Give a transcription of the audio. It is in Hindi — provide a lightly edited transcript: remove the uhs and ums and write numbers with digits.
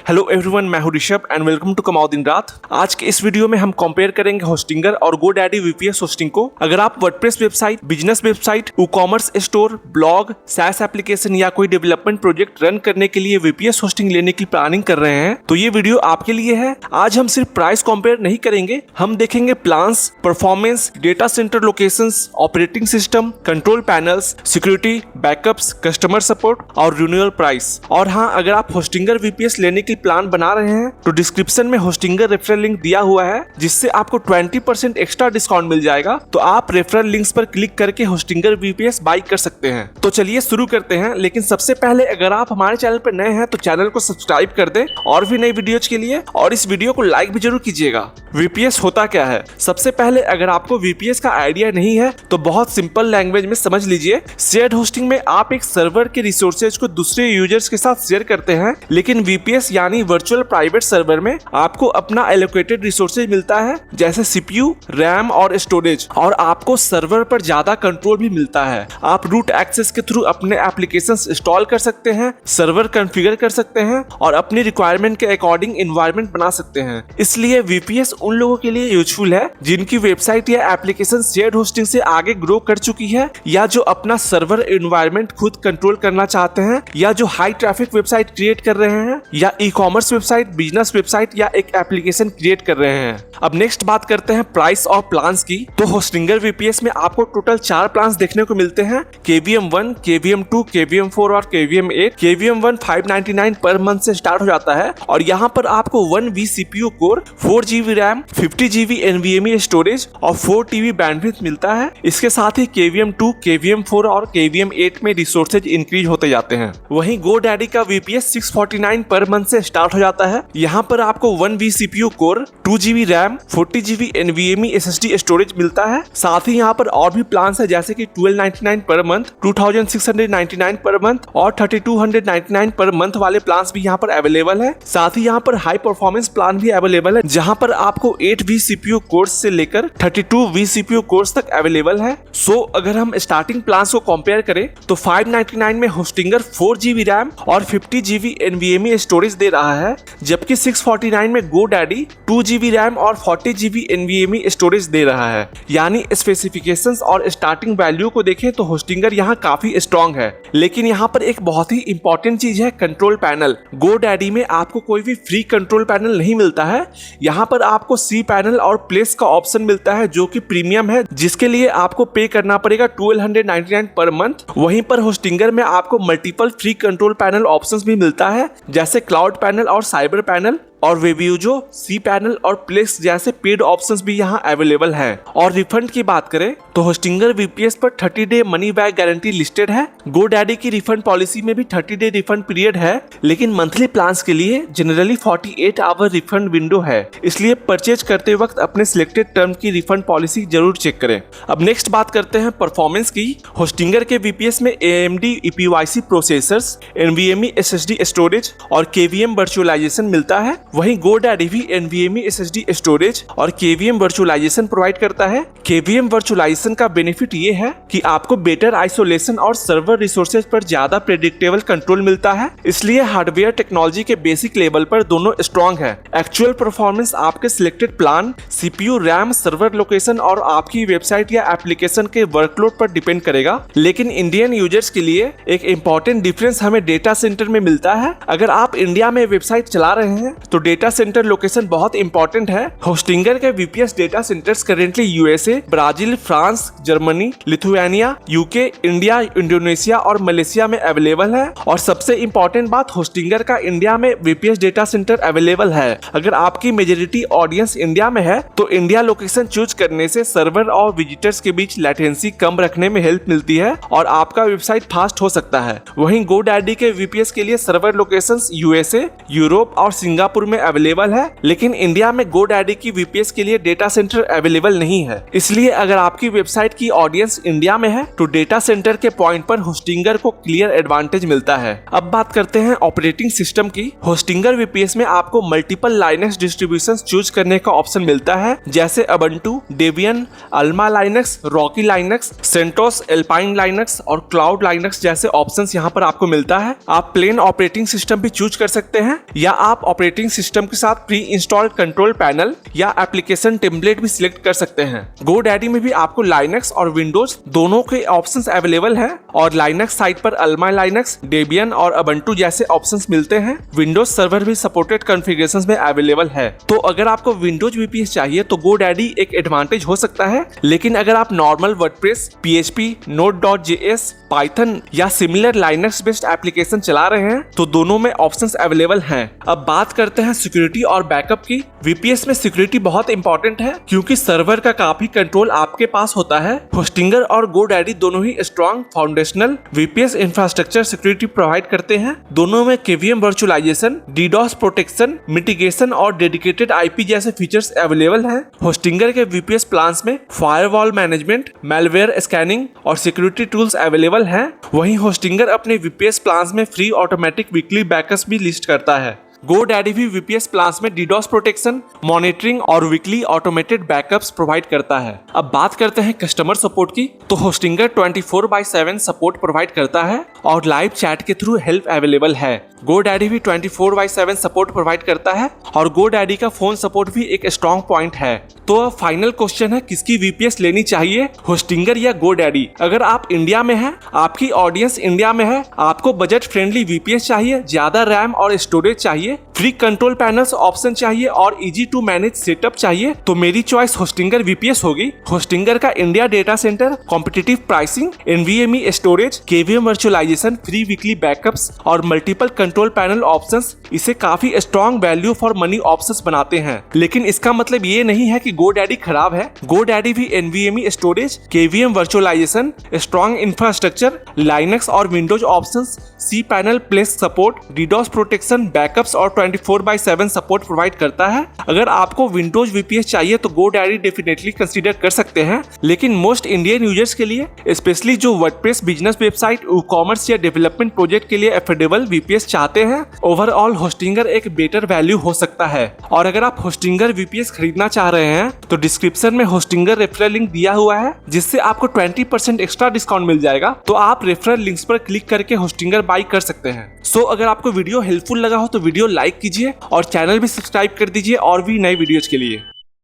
हेलो एवरीवन, मैं हूं ऋषभ एंड वेलकम टू कमाओ दिन रात। आज के इस वीडियो में हम कंपेयर करेंगे होस्टिंगर और GoDaddy VPS होस्टिंग को। अगर आप WordPress website, business website, e-commerce store, blog, SaaS application या कोई डेवलपमेंट प्रोजेक्ट रन करने के लिए VPS होस्टिंग लेने की प्लानिंग कर रहे हैं तो ये वीडियो आपके लिए है। आज हम सिर्फ प्राइस कंपेयर नहीं करेंगे, हम देखेंगे plans, performance, data centre locations, operating system, control panels, security, backups, customer support और रिन्यूअल प्राइस। और हाँ, अगर आप होस्टिंगर VPS लेने की प्लान बना रहे हैं तो डिस्क्रिप्शन में होस्टिंगर रेफरल लिंक दिया हुआ है जिससे आपको 20% एक्स्ट्रा डिस्काउंट मिल जाएगा। तो आप रेफरल लिंक्स पर क्लिक करके होस्टिंगर VPS बाई कर सकते हैं। तो चलिए शुरू करते हैं, लेकिन सबसे पहले अगर आप हमारे चैनल पर नए हैं तो चैनल को सब्सक्राइब कर दें और भी नई वीडियोज के लिए, और इस वीडियो को लाइक भी जरूर कीजिएगा। VPS होता क्या है? सबसे पहले अगर आपको VPS का आइडिया नहीं है तो बहुत सिंपल लैंग्वेज में समझ लीजिए। शेयर्ड होस्टिंग में आप एक सर्वर के रिसोर्सेज को दूसरे यूजर्स के साथ शेयर करते हैं, लेकिन VPS यानी वर्चुअल प्राइवेट सर्वर में आपको अपना एलोकेटेड रिसोर्सेज मिलता है, जैसे CPU, RAM और स्टोरेज, और आपको सर्वर पर ज्यादा कंट्रोल भी मिलता है। आप रूट एक्सेस के थ्रू अपने एप्लीकेशंस इंस्टॉल कर सकते हैं, सर्वर कॉन्फ़िगर कर सकते हैं और अपनी रिक्वायरमेंट के अकॉर्डिंग एनवायरनमेंट बना सकते हैं। इसलिए VPS उन लोगों के लिए यूजफुल है जिनकी वेबसाइट या एप्लीकेशन शेयर्ड होस्टिंग से आगे ग्रो कर चुकी है, या जो अपना सर्वर एनवायरनमेंट खुद कंट्रोल करना चाहते हैं, या जो हाई ट्रैफिक वेबसाइट क्रिएट कर रहे हैं, या ई-कॉमर्स वेबसाइट, बिजनेस वेबसाइट या एक एप्लीकेशन क्रिएट कर रहे हैं। अब नेक्स्ट बात करते हैं प्राइस और प्लान्स की। तो होस्टिंगर VPS में आपको टोटल 4 प्लान्स देखने को मिलते हैं, KVM1, KVM2, KVM4 और KVM8। KVM1 $599 पर मंथ से स्टार्ट हो जाता है और यहाँ पर आपको 1 vCPU core, 4 GB RAM, 50 GB NVMe storage और 4 TB बैंडविड्थ मिलता है। इसके साथ ही KVM2, KVM4 और KVM8 में रिसोर्सेज इंक्रीज होते जाते हैं। वहीं GoDaddy का VPS $649 पर मंथ से स्टार्ट हो जाता है। यहाँ पर आपको 1 vCPU core, 2 GB RAM, 40 GB NVMe SSD storage मिलता है। साथ ही यहाँ पर और भी प्लान्स है, जैसे कि $1299 पर मंथ, $2699 पर मंथ और $3299 पर मंथ वाले प्लान्स भी यहाँ पर अवेलेबल है। साथ ही यहाँ पर हाई परफॉर्मेंस प्लान भी अवेलेबल है, जहाँ पर आपको 8 vCPU कोर्स से लेकर 32 vCPU कोर्स तक अवेलेबल है। सो अगर हम स्टार्टिंग प्लान्स को कंपेयर करें तो $599 में होस्टिंगर 4 GB रैम और 50 GB NVMe स्टोरेज दे रहा है, जबकि $649 में GoDaddy 2 GB रैम और 40 GB NVMe स्टोरेज दे रहा है। यानी स्पेसिफिकेशंस और स्टार्टिंग वैल्यू को देखें तो होस्टिंगर यहाँ काफी स्ट्रॉन्ग है। लेकिन यहाँ पर एक बहुत ही इंपॉर्टेंट चीज है, कंट्रोल पैनल। GoDaddy में आपको कोई भी फ्री कंट्रोल पैनल नहीं मिलता है। यहाँ पर आपको cPanel और प्लेस का ऑप्शन मिलता है जो कि प्रीमियम है, जिसके लिए आपको पे करना पड़ेगा $1299 पर मंथ। वहीं पर होस्टिंगर में आपको multiple free control panel options भी मिलता है, जैसे क्लाउड पैनल और साइबर पैनल और वेब्यूजो, cPanel और प्लेस जैसे पेड ऑप्शंस भी यहाँ अवेलेबल हैं। और रिफंड की बात करें तो होस्टिंगर VPS पर 30 day money back guarantee listed है। GoDaddy की रिफंड पॉलिसी में भी 30 डे रिफंड पीरियड है, लेकिन मंथली प्लान्स के लिए जनरली 48 आवर रिफंड विंडो है। इसलिए परचेज करते वक्त अपने सिलेक्टेड टर्म की रिफंड पॉलिसी जरूर चेक करें। अब नेक्स्ट बात करते हैं परफॉर्मेंस की। होस्टिंगर के VPS में AMD EPYC processors, NVMe SSD storage और KVM वर्चुअलाइजेशन मिलता है। वहीं GoDaddy भी NVMe SSD स्टोरेज और KVM वर्चुअलाइजेशन प्रोवाइड करता है। KVM वर्चुअलाइजेशन का बेनिफिट ये है कि आपको बेटर आइसोलेशन और सर्वर रिसोर्सेज पर ज्यादा प्रेडिक्टेबल कंट्रोल मिलता है, इसलिए हार्डवेयर टेक्नोलॉजी के बेसिक लेवल पर दोनों स्ट्रॉन्ग है। एक्चुअल परफॉर्मेंस आपके selected plan, CPU, RAM, server location और आपकी वेबसाइट या एप्लीकेशन के वर्कलोड पर डिपेंड करेगा। लेकिन इंडियन यूजर्स के लिए एक इम्पोर्टेंट डिफरेंस हमें डेटा सेंटर में मिलता है। अगर आप इंडिया में वेबसाइट चला रहे हैं तो डेटा सेंटर लोकेशन बहुत इंपॉर्टेंट है। होस्टिंगर के VPS data centres currently USA, Brazil, France, Germany, Lithuania, UK, India, Indonesia और मलेशिया में अवेलेबल है। और सबसे इंपॉर्टेंट बात, होस्टिंगर का इंडिया में VPS डेटा सेंटर अवेलेबल है। अगर आपकी मेजॉरिटी ऑडियंस इंडिया में है तो इंडिया लोकेशन चूज करने से सर्वर और विजिटर्स के बीच लेटेंसी कम रखने में हेल्प मिलती है और आपका वेबसाइट फास्ट हो सकता है। वहीं GoDaddy के VPS के लिए सर्वर लोकेशंस USA, यूरोप और सिंगापुर में अवेलेबल है, लेकिन इंडिया में GoDaddy की VPS के लिए डेटा सेंटर अवेलेबल नहीं है। इसलिए अगर आपकी वेबसाइट की ऑडियंस इंडिया में है तो डेटा सेंटर के पॉइंट पर होस्टिंगर को क्लियर एडवांटेज मिलता है। अब बात करते हैं ऑपरेटिंग सिस्टम की। होस्टिंगर VPS में आपको मल्टीपल लाइनक्स डिस्ट्रीब्यूशन चूज करने का ऑप्शन मिलता है, जैसे Ubuntu, Debian, Alma Linux, Rocky Linux, CentOS, Alpine Linux और Cloud Linux जैसे ऑप्शंस यहाँ पर आपको मिलता है। आप प्लेन ऑपरेटिंग सिस्टम भी चूज कर सकते हैं या आप ऑपरेटिंग सिस्टम के साथ प्री इंस्टॉल्ड कंट्रोल पैनल या एप्लीकेशन टेम्पलेट भी सिलेक्ट कर सकते हैं। GoDaddy में भी आपको लाइनक्स और विंडोज दोनों के ऑप्शंस अवेलेबल है और लाइनक्स साइट पर Alma Linux, Debian और Ubuntu जैसे ऑप्शंस मिलते हैं। विंडोज सर्वर भी सपोर्टेड कॉन्फ़िगरेशंस में अवेलेबल है। तो अगर आपको विंडोज VPS चाहिए तो GoDaddy एक एडवांटेज हो सकता है, लेकिन अगर आप normal WordPress, PHP, Node.js, Python या सिमिलर लाइनक्स बेस्ड एप्लीकेशन चला रहे हैं तो दोनों में ऑप्शंस अवेलेबल हैं। अब बात करते हैं सिक्योरिटी और बैकअप की। VPS में सिक्योरिटी बहुत इंपॉर्टेंट है क्योंकि सर्वर का काफी कंट्रोल आपके पास होता है। होस्टिंगर और GoDaddy दोनों ही strong foundational VPS infrastructure security provide करते हैं। दोनों में KVM virtualisation, DDoS protection, mitigation और डेडिकेटेड IP जैसे फीचर्स अवेलेबल हैं। होस्टिंगर के VPS प्लान्स में फायरवॉल मैनेजमेंट, मैलवेयर स्कैनिंग और सिक्योरिटी टूल्स अवेलेबल हैं। वहीं होस्टिंगर अपने VPS प्लान्स में फ्री ऑटोमेटिक वीकली बैकअप्स भी लिस्ट करता है। GoDaddy भी VPS प्लान्स में DDoS प्रोटेक्शन, मॉनिटरिंग और वीकली ऑटोमेटेड बैकअप्स प्रोवाइड करता है। अब बात करते हैं कस्टमर सपोर्ट की। तो होस्टिंगर 24/7 सपोर्ट प्रोवाइड करता है और लाइव चैट के थ्रू हेल्प अवेलेबल है। GoDaddy भी 24/7 सपोर्ट प्रोवाइड करता है और GoDaddy का फोन सपोर्ट भी एक स्ट्रॉन्ग पॉइंट है। तो अब फाइनल क्वेश्चन है, किसकी VPS लेनी चाहिए, होस्टिंगर या GoDaddy? अगर आप इंडिया में हैं, आपकी ऑडियंस इंडिया में है, आपको बजट फ्रेंडली VPS चाहिए, ज्यादा रैम और स्टोरेज चाहिए, फ्री कंट्रोल पैनल्स ऑप्शन चाहिए और इजी टू मैनेज सेटअप चाहिए, तो मेरी चॉइस होस्टिंगर VPS होगी। होस्टिंगर का India data centre, competitive pricing, NVMe storage, KVM virtualisation, free weekly backups और मल्टीपल कंट्रोल पैनल ऑप्शंस इसे काफी strong value for money options बनाते हैं। लेकिन इसका मतलब ये नहीं है कि GoDaddy खराब है। GoDaddy भी NVMe storage, KVM virtualisation, strong infrastructure, Linux और Windows options, cPanel plus support, DDoS protection, backups और 24/7 सपोर्ट प्रोवाइड करता है। अगर आपको विंडोज VPS चाहिए तो GoDaddy डेफिनेटली कंसीडर कर सकते हैं, लेकिन मोस्ट इंडियन यूजर्स के लिए, स्पेशली जो वर्डप्रेस बिजनेस वेबसाइट, ई-कॉमर्स या डेवलपमेंट प्रोजेक्ट के लिए अफोर्डेबल VPS चाहते हैं, ओवरऑल होस्टिंगर एक बेटर वैल्यू हो सकता है। और अगर आप होस्टिंगर VPS खरीदना चाह रहे हैं तो डिस्क्रिप्शन में होस्टिंगर रेफरल लिंक दिया हुआ है, जिससे आपको 20% एक्स्ट्रा डिस्काउंट मिल जाएगा। तो आप रेफरल लिंक्स पर क्लिक करके होस्टिंगर बाई कर सकते हैं। सो अगर आपको वीडियो हेल्पफुल लगा हो तो वीडियो लाइक कीजिए और चैनल भी सब्सक्राइब कर दीजिए और भी नए वीडियोज के लिए।